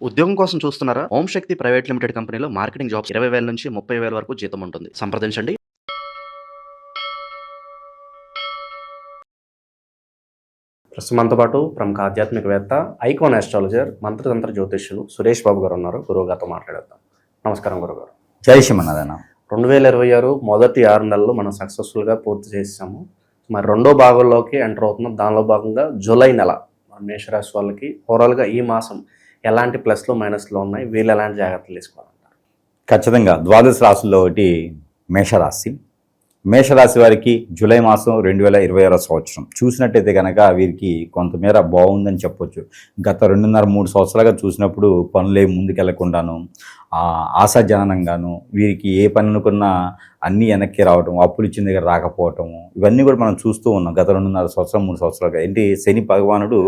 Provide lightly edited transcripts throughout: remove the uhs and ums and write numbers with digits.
ఉద్యోగం కోసం చూస్తున్నారా? ఓం శక్తి ప్రైవేట్ లిమిటెడ్ కంపెనీలో మార్కెటింగ్ జాబ్స్ 20,000 నుంచి 30,000 వరకు జీతం ఉంటుంది. సంప్రదించండి. ప్రస్తుతం మనతో పాటు ప్రముఖ ఆధ్యాత్మికవేత్త, ఐకాన్ ఆస్ట్రాలజర్, మంత్రతంత్ర జ్యోతిష్యులు సురేష్ బాబు గారు ఉన్నారు. గురువు గారితో మాట్లాడేద్దాం. నమస్కారం గురుగారు. జై శ్రీమన్నారాయణ. 2026 మొదటి 6 నెలలు మనం సక్సెస్ఫుల్గా పూర్తి చేసాము. మరి రెండో భాగంలోకి ఎంటర్ అవుతున్నాం. దానిలో భాగంగా జూలై నెల మేషరాశి వాళ్ళకి ఓవరాల్గా ఈ మాసం ఎలాంటి ప్లస్లు మైనస్లు ఉన్నాయి, వీళ్ళు ఎలాంటి జాగ్రత్తలు తీసుకోవాలంటారు? ఖచ్చితంగా ద్వాదశ రాశుల్లో ఒకటి మేషరాశి. మేషరాశి వారికి జూలై మాసం 2026 సంవత్సరం చూసినట్టయితే కనుక వీరికి కొంతమేర బాగుందని చెప్పొచ్చు. గత 2.5-3 సంవత్సరాలుగా చూసినప్పుడు పనులే ముందుకెళ్లకుండాను, ఆశాజననంగాను, వీరికి ఏ పని అనుకున్నా అన్నీ వెనక్కి రావటం, అప్పులు ఇచ్చిన దగ్గర రాకపోవటము, ఇవన్నీ కూడా మనం చూస్తూ ఉన్నాం గత 2.5 సంవత్సరం 3 సంవత్సరాలుగా. ఏంటి, శని భగవానుడు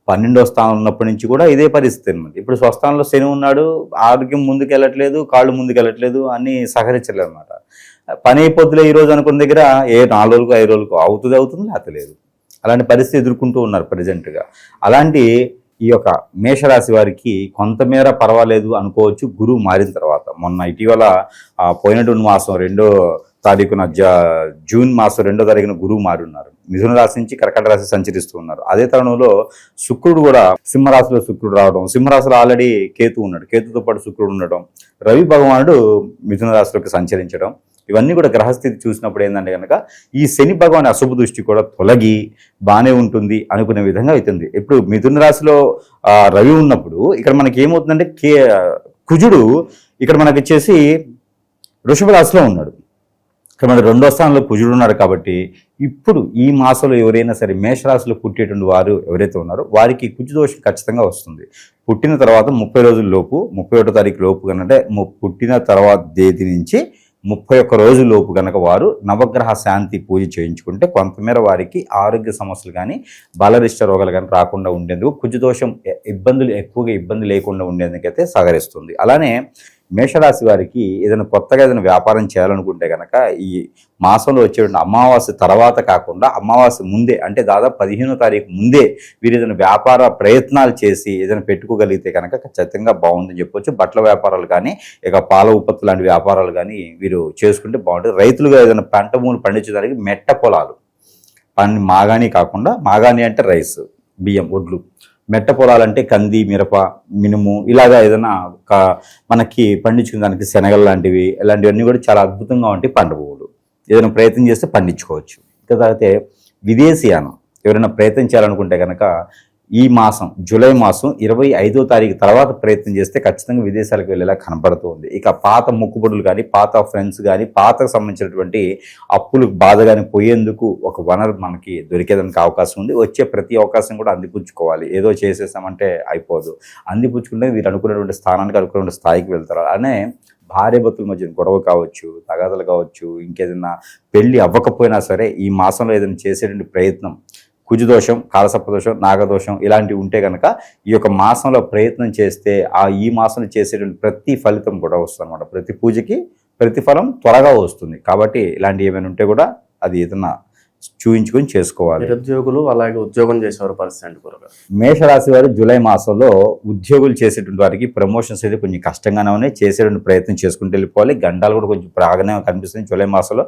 12వ స్థానం ఉన్నప్పటి నుంచి కూడా ఇదే పరిస్థితి అనమాట. ఇప్పుడు స్వస్థానంలో శని ఉన్నాడు, ఆరోగ్యం ముందుకెళ్ళట్లేదు, కాళ్ళు ముందుకెళ్ళట్లేదు, అన్నీ సహకరించలేదు అనమాట. పని అయిపోద్దులే ఈరోజు అనుకున్న దగ్గర 4 రోజులకు 5 రోజులకు అవుతుంది లేకపోతే లేదు. అలాంటి పరిస్థితి ఎదుర్కొంటూ ఉన్నారు ప్రజెంట్గా. అలాంటి ఈ యొక్క మేషరాశి వారికి కొంతమేర పర్వాలేదు అనుకోవచ్చు గురువు మారిన తర్వాత. మొన్న ఇటీవల పోయినటువంటి మాసం 2వ తారీఖున జూన్ మాసం 2వ తారీఖున గురువు మారున్నారు. మిథున రాశి నుంచి కర్కాటక రాశి సంచరిస్తూ ఉన్నారు. అదే తరుణంలో శుక్రుడు కూడా సింహరాశిలో శుక్రుడు రావడం, సింహరాశిలో ఆల్రెడీ కేతు ఉన్నాడు, కేతుతో పాటు శుక్రుడు ఉండడం, రవి భగవానుడు మిథున రాశిలోకి సంచరించడం, ఇవన్నీ కూడా గ్రహస్థితి చూసినప్పుడు ఏంటంటే కనుక ఈ శని భగవాన్ అశుభ దృష్టి కూడా తొలగి బాగానే ఉంటుంది అనుకునే విధంగా అవుతుంది. ఇప్పుడు మిథున రాశిలో రవి ఉన్నప్పుడు ఇక్కడ మనకి ఏమవుతుందంటే కుజుడు ఇక్కడ మనకి వచ్చేసి వృషభ రాశిలో ఉన్నాడు. ఇక్కడ మన 2వ స్థానంలో కుజుడు ఉన్నాడు. కాబట్టి ఇప్పుడు ఈ మాసంలో ఎవరైనా సరే మేషరాశిలో పుట్టేటువంటి వారు ఎవరైతే ఉన్నారో వారికి కుజు దోషం ఖచ్చితంగా వస్తుంది. పుట్టిన తర్వాత 30 రోజుల లోపు, 31వ తారీఖు లోపు కనుక పుట్టిన తర్వాత తేదీ నుంచి 31 రోజుల లోపు కనుక వారు నవగ్రహ శాంతి పూజ చేయించుకుంటే కొంతమేర వారికి ఆరోగ్య సమస్యలు కానీ బలరిష్ట రోగాలు కానీ రాకుండా ఉండేందుకు కుజదోషం ఎక్కువగా ఇబ్బంది లేకుండా ఉండేందుకైతే సహకరిస్తుంది. అలానే మేషరాశి వారికి కొత్తగా ఏదైనా వ్యాపారం చేయాలనుకుంటే కనుక ఈ మాసంలో వచ్చేటువంటి అమావాస్య తర్వాత కాకుండా అమావాస్య ముందే, అంటే దాదాపు 15వ తారీఖు ముందే వీరు ఏదైనా వ్యాపార ప్రయత్నాలు చేసి ఏదైనా పెట్టుకోగలిగితే కనుక ఖచ్చితంగా బాగుందని చెప్పొచ్చు. బట్టల వ్యాపారాలు కానీ, ఇక పాల ఉత్పత్తి లాంటి వ్యాపారాలు కానీ వీరు చేసుకుంటే బాగుంటుంది. రైతులుగా ఏదైనా పంట భూములు పండించడానికి మెట్ట పొలాలు మాగాణి కాకుండా, మాగాణి అంటే రైస్, బియ్యం, ఒడ్లు, మెట్ట పొలాలంటే కంది, మిరప, మినుము, ఇలాగా ఏదైనా మనకి పండించుకునే దానికి శనగలు లాంటివి, ఇలాంటివన్నీ కూడా చాలా అద్భుతంగా ఉంటాయి పంట భూములు. ఏదైనా ప్రయత్నం చేస్తే పండించుకోవచ్చు. ఇక తర్వాత విదేశీయానం ఎవరైనా ప్రయత్నం చేయాలనుకుంటే కనుక ఈ మాసం జూలై మాసం 25వ తారీఖు తర్వాత ప్రయత్నం చేస్తే ఖచ్చితంగా విదేశాలకు వెళ్ళేలా కనపడుతుంది. ఇక పాత మొక్కుబడులు కానీ, పాత ఫ్రెండ్స్ కానీ, పాతకు సంబంధించినటువంటి అప్పులకు బాధ కానీ పోయేందుకు ఒక వనరు మనకి దొరికేదానికి అవకాశం ఉంది. వచ్చే ప్రతి అవకాశం కూడా అందిపుచ్చుకోవాలి. ఏదో చేసేసామంటే అయిపోదు. అందిపుచ్చుకుంటే వీరు అనుకున్నటువంటి స్థానానికి, అనుకున్నటువంటి స్థాయికి వెళ్తారు. అలానే భార్య భర్తల మధ్య గొడవ కావచ్చు, తగాదలు కావచ్చు, ఇంకేదైనా పెళ్లి అవ్వకపోయినా సరే ఈ మాసంలో ఏదైనా చేసేటువంటి ప్రయత్నం, కుజదోషం, కాలసర్పదోషం, నాగదోషం ఇలాంటివి ఉంటే కనుక ఈ యొక్క మాసంలో ప్రయత్నం చేస్తే ఈ మాసంలో చేసేటువంటి ప్రతి ఫలితం కూడా వస్తుంది అనమాట. ప్రతి పూజకి ప్రతిఫలం త్వరగా వస్తుంది. కాబట్టి ఇలాంటివి ఏమైనా ఉంటే కూడా అది ఏదైనా చూయించుకొని చేసుకోవాలి. నిరుద్యోగులు అలాగే ఉద్యోగం చేసేవారు పరిస్థితి కూడా. మేషరాశి వారు జూలై మాసంలో ఉద్యోగులు చేసేటువంటి వారికి ప్రమోషన్స్ అయితే కొంచెం కష్టంగానే ఉన్నాయి. చేసేటువంటి ప్రయత్నం చేసుకుంటూ వెళ్ళిపోవాలి. గండాలు కూడా కొంచెం బాగానే కనిపిస్తుంది జూలై మాసంలో.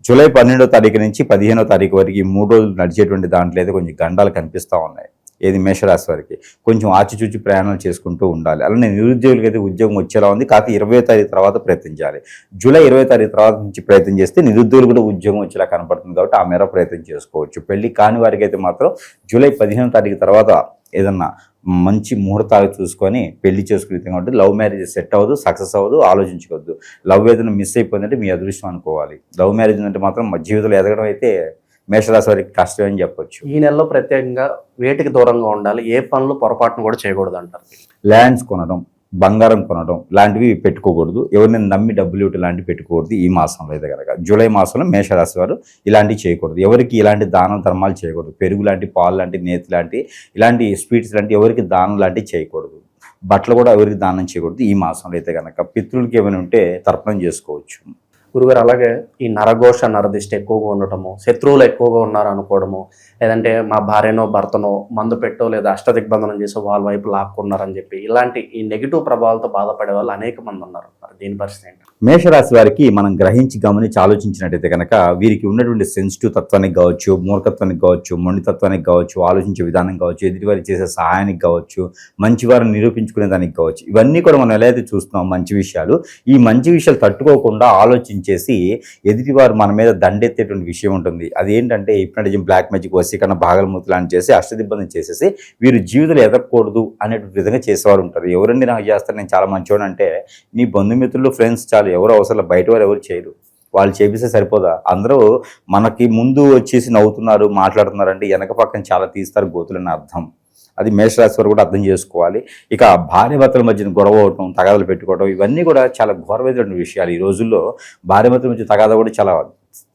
జూలై 12వ తారీఖు నుంచి 15వ తారీఖు వరకు ఈ 3 రోజులు నడిచేటువంటి దాంట్లో అయితే కొంచెం గండాలు కనిపిస్తూ ఉన్నాయి. ఏది మేషరాశి వారికి కొంచెం ఆచిచూచి ప్రయాణాలు చేసుకుంటూ ఉండాలి. అలానే నిరుద్యోగులకి అయితే ఉద్యోగం వచ్చేలా ఉంది. కాకపోతే 20వ తారీఖు తర్వాత ప్రయత్నం చేయాలి. జూలై 20వ తారీఖు తర్వాత నుంచి ప్రయత్నం చేస్తే నిరుద్యోగులు కూడా ఉద్యోగం వచ్చేలా కనపడుతుంది. కాబట్టి ఆ మేర ప్రయత్నం చేసుకోవచ్చు. పెళ్లి కాని వారికి అయితే మాత్రం జూలై 15వ తారీఖు తర్వాత ఏదన్నా మంచి ముహూర్తాలు చూసుకొని పెళ్లి చేసుకునే కాబట్టి లవ్ మ్యారేజ్ సెట్ అవ్వదు, సక్సెస్ అవ్వదు, ఆలోచించుకోవద్దు. లవ్ ఏదైనా మిస్ అయిపోయిందంటే మీ అదృష్టం అనుకోవాలి. లవ్ మ్యారేజ్ అంటే మాత్రం మా జీవితంలో ఎదగడం అయితే మేషరాశి వారికి కష్టమని చెప్పొచ్చు. ఈ నెలలో ప్రత్యేకంగా వేటికి దూరంగా ఉండాలి, ఏ పనులు పొరపాటును కూడా చేయకూడదు అంటారు? ల్యాండ్స్ కొనడం, బంగారం కొనడం లాంటివి పెట్టుకోకూడదు. ఎవరిని నమ్మి డబ్బులు ఇవ్వటం లాంటివి పెట్టుకోకూడదు. ఈ మాసంలో అయితే కనుక జూలై మాసంలో మేషరాశి వారు ఇలాంటివి చేయకూడదు. ఎవరికి ఇలాంటి దానం ధర్మాలు చేయకూడదు. పెరుగు లాంటి, పాలు లాంటి, నేతి లాంటి, ఇలాంటి స్వీట్స్ లాంటి ఎవరికి దానం లాంటివి చేయకూడదు. బట్టలు కూడా ఎవరికి దానం చేయకూడదు. ఈ మాసంలో అయితే కనుక పితృలకి ఏమైనా ఉంటే తర్పణం చేసుకోవచ్చు. గురుగారు అలాగే ఈ నరఘోష నరదిష్టి ఎక్కువగా ఉండటము, శత్రువులు ఎక్కువగా ఉన్నారు అనుకోవడము, లేదంటే మా భార్యనో భర్తనో మందు పెట్టో లేదా అష్టదిగ్బంధనం చేసో వాళ్ళ వైపు లాక్కున్నారని చెప్పి ఇలాంటి ఈ నెగిటివ్ ప్రభావాలతో బాధపడే వాళ్ళు అనేక మంది ఉన్నారు. మరి దీని పరిస్థితి ఏంటి? మేషరాశి వారికి మనం గ్రహించి గమనించి ఆలోచించినట్టయితే కనుక వీరికి ఉన్నటువంటి సెన్సిటివ్ తత్వానికి కావచ్చు, మూర్ఖత్వానికి కావచ్చు, మొండితత్వానికి కావచ్చు, ఆలోచించే విధానం కావచ్చు, ఎదుటివారికి చేసే సహాయానికి కావచ్చు, మంచివారిని నిరూపించుకునే దానికి కావచ్చు, ఇవన్నీ కూడా మనం ఎలా అయితే చూస్తున్నాం మంచి విషయాలు, ఈ మంచి విషయాలు తట్టుకోకుండా ఆలోచించేసి ఎదుటివారు మన మీద దండెత్తేటువంటి విషయం ఉంటుంది. అది ఏంటంటే హిప్నటిజం, బ్లాక్ మ్యాజిక్, వశీకరణ, భాగలమూతి లాంటి చేసి అష్టదిబ్బంది చేసేసి వీరు జీవితంలో ఎదగకూడదు అనేటువంటి విధంగా చేసేవారు ఉంటారు. ఎవరండి నాకు చేస్తారు, నేను చాలా మంచివాడు అంటే నీ బంధుమిత్రులు, ఫ్రెండ్స్ చాలు, ఎవరు అవసరం, బయట వారు ఎవరు చేయరు. వాళ్ళు చేపిస్తే సరిపోదా? అందరూ మనకి ముందు వచ్చేసి నవ్వుతున్నారు, మాట్లాడుతున్నారు అంటే వెనక పక్కన చాలా తీస్తారు గోతులని అర్థం. అది మేషరాశి వారు కూడా అర్థం చేసుకోవాలి. ఇక భార్యాభర్తల మధ్యన గొడవ అవటం, తగాదాలు పెట్టుకోవడం, ఇవన్నీ కూడా చాలా ఘోరమైనటువంటి విషయాలు. ఈ రోజుల్లో భార్యాభర్తల మధ్య తగాదా కూడా చాలా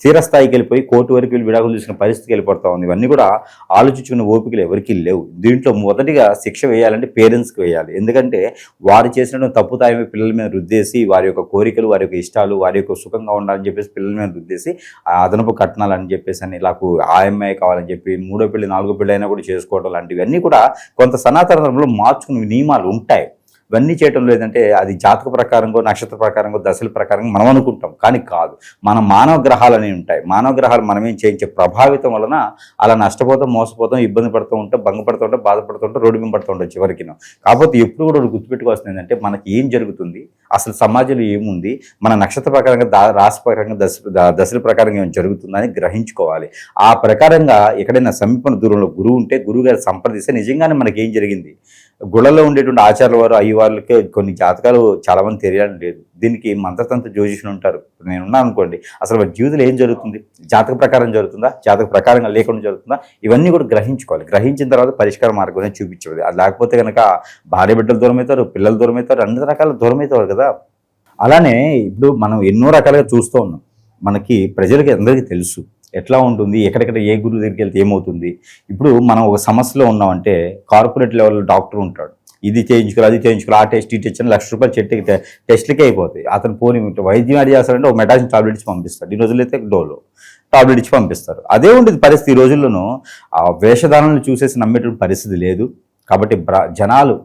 తీరస్థాయికి వెళ్ళిపోయి కోర్టు వరకు వెళ్ళి విడాకులు తీసుకున్న పరిస్థితికి వెళ్ళిపోతా ఉంది. ఇవన్నీ కూడా ఆలోచించుకున్న ఓపికలు ఎవరికి లేవు. దీంట్లో మొదటిగా శిక్ష వేయాలంటే పేరెంట్స్కి వేయాలి. ఎందుకంటే వారు చేసినటువంటి తప్పు తాయమే పిల్లల మీద రుద్దేసి వారి యొక్క కోరికలు, వారి యొక్క ఇష్టాలు, వారి యొక్క సుఖంగా ఉండాలని చెప్పేసి పిల్లల మీద రుద్దేసి అదనపు కట్నాలని చెప్పేసి అని నాకు ఆయమ్మాయి కావాలని చెప్పి 3వ పెళ్లి 4వ పెళ్లి అయినా కూడా చేసుకోవడం లాంటివి అన్నీ కూడా కొంత సనాతన ధర్మంలో మార్చుకునే నియమాలు ఉంటాయి. ఇవన్నీ చేయటం లేదంటే అది జాతక ప్రకారంగా, నక్షత్ర ప్రకారంగా, దశల ప్రకారంగా మనం అనుకుంటాం, కానీ కాదు. మన మానవ గ్రహాలు అనేవి ఉంటాయి. మానవ గ్రహాలు మనమేం చేయించే ప్రభావితం వలన అలా నష్టపోతాం, మోసపోతాం, ఇబ్బంది పడుతూ ఉంటాం, భంగపడుతూ ఉంటాం, బాధపడుతూ ఉంటాం, రోడ్డు మీద పడుతూ ఉంటాం చివరికి. కాకపోతే ఎప్పుడు కూడా గుర్తుపెట్టుకోవాల్సింది ఏంటంటే మనకి ఏం జరుగుతుంది, అసలు సమాజంలో ఏముంది, మన నక్షత్ర ప్రకారంగా, రాశి ప్రకారంగా, దశల ప్రకారంగా ఏం జరుగుతుందని గ్రహించుకోవాలి. ఆ ప్రకారంగా ఎక్కడైనా సమీపన దూరంలో గురువు ఉంటే గురువు గారు సంప్రదిస్తే నిజంగానే మనకి ఏం జరిగింది. గుళ్ళలో ఉండేటువంటి ఆచార్యుల వారు, అయ్యి వాళ్ళకి కొన్ని జాతకాలు చాలామంది తెలియడం లేదు. దీనికి మంత్రతంత్ర జ్యోతిషులు ఉంటారు. నేనున్నాను అనుకోండి, అసలు వారి జీవితంలో ఏం జరుగుతుంది, జాతక ప్రకారం జరుగుతుందా, జాతక ప్రకారంగా లేకుండా జరుగుతుందా, ఇవన్నీ కూడా గ్రహించుకోవాలి. గ్రహించిన తర్వాత పరిష్కార మార్గం చూపించేది. అది లేకపోతే కనుక భార్య బిడ్డలు దూరం అవుతారు, పిల్లలు దూరం అవుతారు, అన్ని రకాల దూరం అవుతారు కదా. అలానే ఇప్పుడు మనం ఎన్నో రకాలుగా చూస్తూ ఉన్నాం. మనకి ప్రజలకి అందరికీ తెలుసు ఎట్లా ఉంటుంది, ఎక్కడెక్కడ ఏ గురువు దగ్గరికి వెళ్తే ఏమవుతుంది. ఇప్పుడు మనం ఒక సమస్యలో ఉన్నామంటే కార్పొరేట్ లెవెల్లో డాక్టర్ ఉంటాడు, ఇది చేయించుకోవాలి, అది చేయించుకోవాలి, ఆ టెస్ట్, ఈ టెస్ట్ అని ₹1,00,000 టెస్ట్లకే అయిపోతాయి. అతను పోనీ వైద్యం యాడ్ చేస్తారంటే ఒక మెటాసిన్ టాబ్లెట్ ఇచ్చి పంపిస్తాడు. ఈ రోజుల్లో అయితే డోలో టాబ్లెట్ ఇచ్చి పంపిస్తారు. అదే ఉండేది పరిస్థితి. ఈ రోజుల్లోనూ ఆ వేషధారణలు చూసేసి నమ్మేటువంటి పరిస్థితి లేదు. కాబట్టి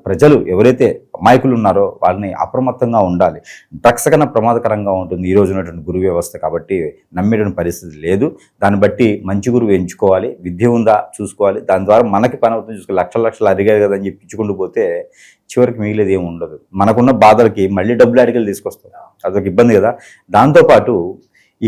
ప్రజలు ఎవరైతే అమాయకులు ఉన్నారో వాళ్ళని అప్రమత్తంగా ఉండాలి. డ్రగ్స్ కన్నా ప్రమాదకరంగా ఉంటుంది ఈ రోజు ఉన్నటువంటి గురు వ్యవస్థ. కాబట్టి నమ్మేటువంటి పరిస్థితి లేదు. దాన్ని బట్టి మంచి గురువు ఎంచుకోవాలి. విద్య ఉందా చూసుకోవాలి. దాని ద్వారా మనకి పని అవుతుంది చూసుకోవాలి. లక్షలు అడిగారు కదా అని చెప్పి ఇచ్చుకుంటూ పోతే చివరికి మిగిలేదు ఏమి ఉండదు. మనకున్న బాధలకి మళ్ళీ డబ్బులు అడిగలు తీసుకొస్తాం, అదొక ఇబ్బంది కదా. దాంతోపాటు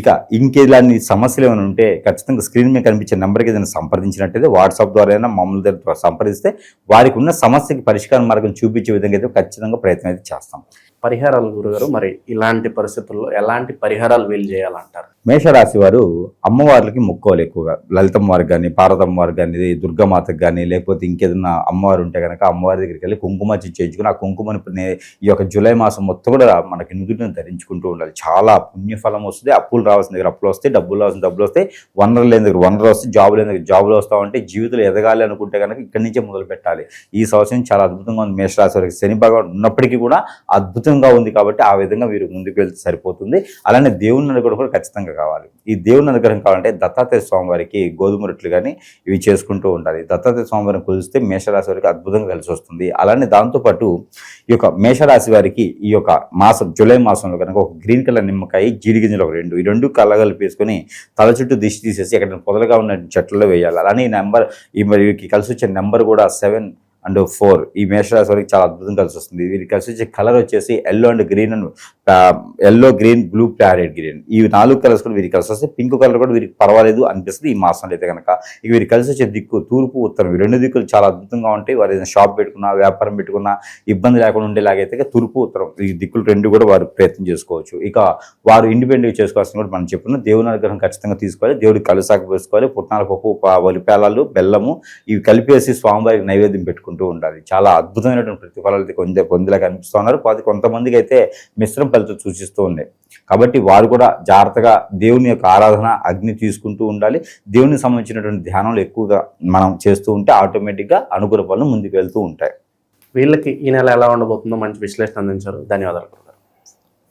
ఇక ఇంకేలాంటి సమస్యలు ఏమైనా ఉంటే ఖచ్చితంగా స్క్రీన్ మీద కనిపించే నెంబర్కి ఏదైనా సంప్రదించినట్టయితే వాట్సాప్ ద్వారా అయినా మమ్మల్ని దగ్గర సంప్రదిస్తే వారికి ఉన్న సమస్యకి పరిష్కార మార్గం చూపించే విధంగా అయితే ఖచ్చితంగా ప్రయత్నం అయితే చేస్తాం. పరిహారాలు గురుగారు, మరి ఇలాంటి పరిస్థితుల్లో ఎలాంటి పరిహారాలు వీలు చేయాలంటారు? మేషరాశి వారు అమ్మవార్లకి మొక్కోవాలి ఎక్కువగా. లలితమ్మ వారికి కానీ, పార్వతమ్మ వారికి కానీ, దుర్గామాతకు కానీ, లేకపోతే ఇంకేదన్నా అమ్మవారు ఉంటే కనుక అమ్మవారి దగ్గరికి వెళ్ళి కుంకుమ చేయించుకుని ఆ కుంకుమని ఈ యొక్క జూలై మాసం మొత్తం కూడా మనకి నుదుటిని ధరించుకుంటూ ఉండాలి. చాలా పుణ్యఫలం వస్తుంది. అప్పులు రావాల్సిన దగ్గర అప్పులు వస్తాయి, డబ్బులు రావాల్సిన డబ్బులు వస్తాయి, వనరులు లేని దగ్గర వనరులు వస్తాయి, జాబులు లేని దగ్గర జాబులు వస్తూ ఉంటే జీవితంలో ఎదగాలి అనుకుంటే కనుక ఇక్కడి నుంచే మొదలు పెట్టాలి. ఈ సంవత్సరం చాలా అద్భుతంగా ఉంది మేషరాశి వారికి. శని భగవానుడు ఉన్నప్పటికీ కూడా అద్భుతంగా ఉంది. కాబట్టి ఆ విధంగా వీరు ముందుకు వెళ్తే సరిపోతుంది. అలానే దేవుని అనుగ్రహం కూడా ఖచ్చితంగా కావాలి. ఈ దేవుని అనుగ్రహం కావాలంటే దత్తాత్రేయ స్వామి వారికి గోధుమ రొట్టెలు కానీ ఇవి చేసుకుంటూ ఉండాలి. దత్తాత్రేయ స్వామి వారిని కొలిస్తే మేషరాశి వారికి అద్భుతంగా కలిసి వస్తుంది. అలానే దాంతోపాటు ఈ యొక్క మేషరాశి వారికి ఈ యొక్క మాసం జూలై మాసంలో కనుక ఒక గ్రీన్ కలర్ నిమ్మకాయ, జీడిగింజలు ఒక 2 ఈ 2 కలగలిపి వేసుకొని తల చుట్టూ దిష్టి తీసేసి ఎక్కడైనా పొదలుగా ఉన్న చెట్లలో వేయాలి. అలానే ఈ నెంబర్ వీరికి కలిసి వచ్చే నెంబర్ కూడా 7 and 4 ఈ మేషరాశి వారికి చాలా అద్భుతంగా కలిసి వస్తుంది. వీరికి కలిసి వచ్చే కలర్ వచ్చేసి yellow green blue parrot green ఈ 4 కలర్స్ కూడా వీరికి కలిసి వస్తే పింక్ కలర్ కూడా వీరికి పర్వాలేదు అనిపిస్తుంది ఈ మాసంలో అయితే కనుక. ఇక వీరికి కలిసి వచ్చే దిక్కు తూర్పు, ఉత్తరం ఈ 2 దిక్కులు చాలా అద్భుతంగా ఉంటాయి. వారు ఏదైనా షాప్ పెట్టుకున్నా, వ్యాపారం పెట్టుకున్నా ఇబ్బంది లేకుండా ఉండేలాగైతే తూర్పు, ఉత్తరం ఈ దిక్కులు 2 కూడా వారు ప్రయత్నం చేసుకోవచ్చు. ఇక వారు ఇండిపెండెంట్గా చేసుకోవాల్సిన కూడా మనం చెప్పుకున్నాం. దేవుని అనుగ్రహం ఖచ్చితంగా తీసుకోవాలి. దేవుడికి కలుసాకు వేసుకోవాలి. పుట్నాల పప్పు, వలిపేలాలు, బెల్లము ఇవి కలిపేసి స్వామివారికి నైవేద్యం పెట్టుకుంటూ ఉండాలి. చాలా అద్భుతమైనటువంటి ప్రతిఫలాలు పొందేలాగా అనిపిస్తూ ఉన్నారు. కొంతమందికి అయితే మిశ్రమ ఫలితం సూచిస్తూ ఉన్నాయి. కాబట్టి వారు కూడా జాగ్రత్తగా దేవుని యొక్క ఆరాధన, అగ్ని తీసుకుంటూ ఉండాలి. దేవునికి సంబంధించినటువంటి ధ్యానాలు ఎక్కువగా మనం చేస్తూ ఉంటే ఆటోమేటిక్గా అనుకూల పనులు ముందుకు వెళ్తూ ఉంటాయి. వీళ్ళకి ఈ నెల ఎలా ఉండబోతుందో మంచి విశ్లేషణ అందించారు. ధన్యవాదాలు.